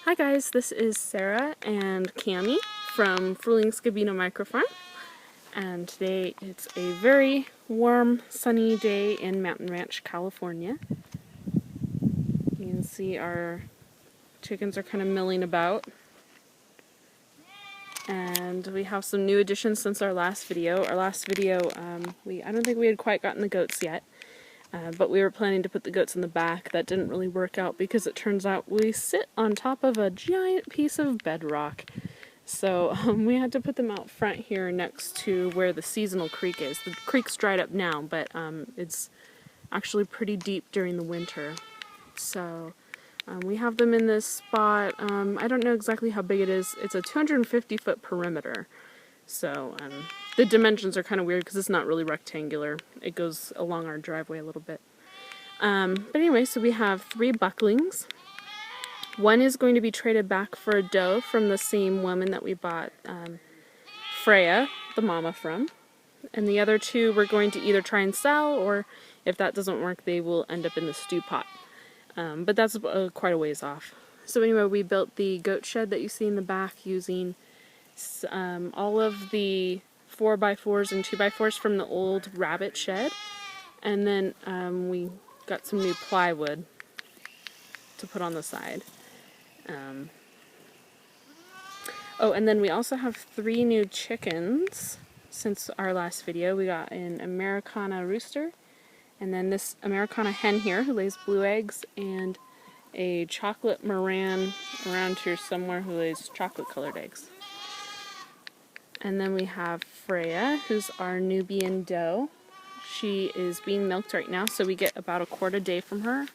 Hi guys, this is Sarah and Cami from FMicroFarm, and today it's a very warm, sunny day in Mountain Ranch, California. You can see our chickens are kind of milling about, and we have some new additions since our last video. I don't think we had quite gotten the goats yet. But we were planning to put the goats in the back. That didn't really work out because it turns out we sit on top of a giant piece of bedrock. So we had to put them out front here next to where the seasonal creek is. The creek's dried up now, but it's actually pretty deep during the winter. So we have them in this spot. I don't know exactly how big it is. It's a 250-foot perimeter. So the dimensions are kind of weird because it's not really rectangular. It goes along our driveway a little bit. But anyway, so we have 3 bucklings. One is going to be traded back for a doe from the same woman that we bought Freya, the mama, from. And the other 2 we're going to either try and sell, or if that doesn't work, they will end up in the stew pot. But that's quite a ways off. So anyway, we built the goat shed that you see in the back using all of the 4x4s and 2x4s from the old rabbit shed, and then we got some new plywood to put on the side. Oh, and then we also have 3 new chickens since our last video. We got an Americana rooster, and then this Americana hen here who lays blue eggs, and a chocolate Moran around here somewhere who lays chocolate colored eggs. And then we have Freya, who's our Nubian doe. She is being milked right now, so we get about a quart a day from her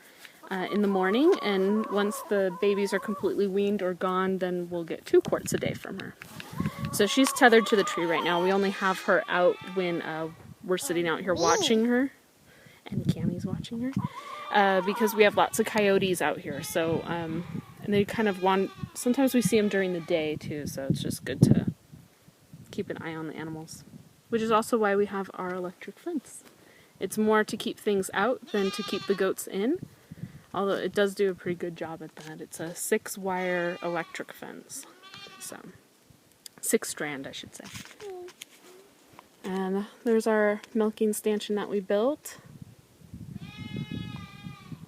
in the morning, and once the babies are completely weaned or gone, then we'll get 2 quarts a day from her. So she's tethered to the tree right now. We only have her out when we're sitting out here watching her, and Cammie's watching her, because we have lots of coyotes out here. So, and they kind of sometimes we see them during the day too, so it's just good to keep an eye on the animals, which is also why we have our electric fence. It's more to keep things out than to keep the goats in, although it does do a pretty good job at that. It's a 6-wire electric fence, so 6-strand I should say. And there's our milking stanchion that we built,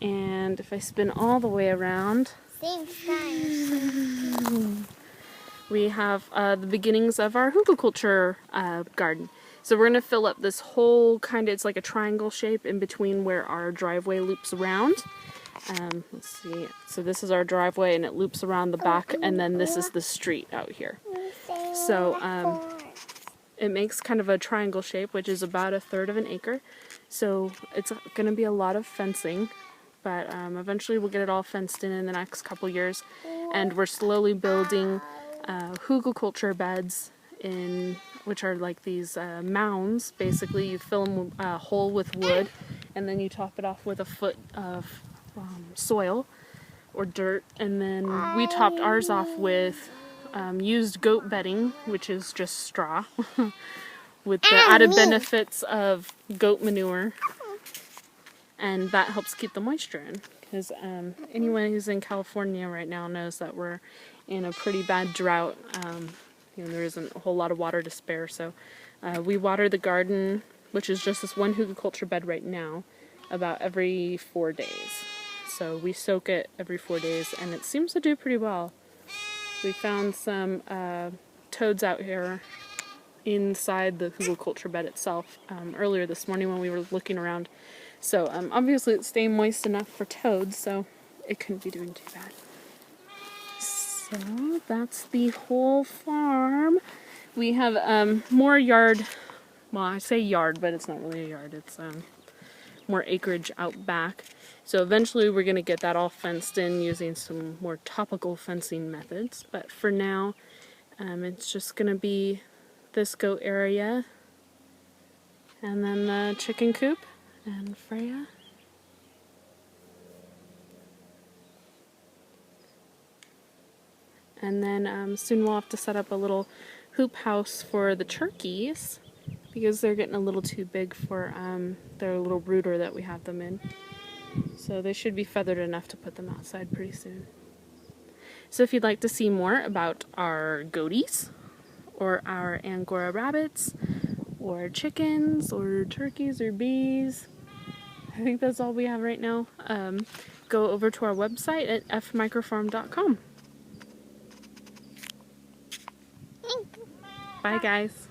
and if I spin all the way around, we have the beginnings of our hugelkultur garden. So we're going to fill up this whole it's like a triangle shape in between where our driveway loops around. Let's see, so this is our driveway and it loops around the back, and then this is the street out here. So it makes kind of a triangle shape, which is about 1/3 of an acre. So it's going to be a lot of fencing, but eventually we'll get it all fenced in the next couple years. And we're slowly building hugelkultur beds, which are like these mounds. Basically, you fill them a hole with wood, and then you top it off with a foot of soil or dirt. And then we topped ours off with used goat bedding, which is just straw, with the added benefits of goat manure, and that helps keep the moisture in. Because anyone who's in California right now knows that we're in a pretty bad drought. There isn't a whole lot of water to spare, so we water the garden, which is just this one hugelkultur bed right now, about every 4 days. So we soak it every 4 days, and it seems to do pretty well. We found some toads out here inside the hugelkultur bed itself earlier this morning when we were looking around. So obviously it's staying moist enough for toads, so it couldn't be doing too bad. So that's the whole farm. We have more yard, well, I say yard, but it's not really a yard. It's more acreage out back. So eventually we're going to get that all fenced in using some more topical fencing methods. But for now, it's just going to be this goat area, and then the chicken coop, and Freya. And then soon we'll have to set up a little hoop house for the turkeys, because they're getting a little too big for their little brooder that we have them in. So they should be feathered enough to put them outside pretty soon. So if you'd like to see more about our goaties, or our Angora rabbits, or chickens, or turkeys, or bees, I think that's all we have right now, go over to our website at FMicroFarm.com. Bye guys.